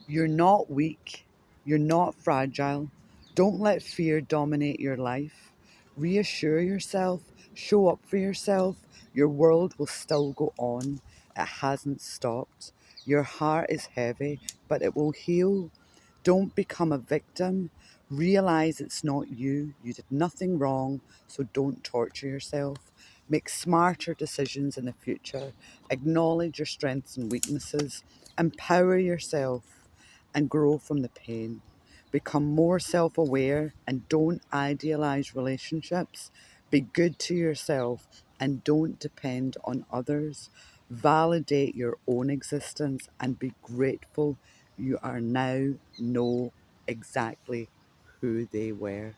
You're not weak. You're not fragile. Don't let fear dominate your life. Reassure yourself. Show up for yourself. Your world will still go on. It hasn't stopped. Your heart is heavy, but it will heal. Don't become a victim. Realize it's not you. You did nothing wrong, so don't torture yourself. Make smarter decisions in the future. Acknowledge your strengths and weaknesses. Empower yourself and grow from the pain. Become more self aware and don't idealize relationships. Be good to yourself and don't depend on others. Validate your own existence and be grateful you are now know exactly who they were.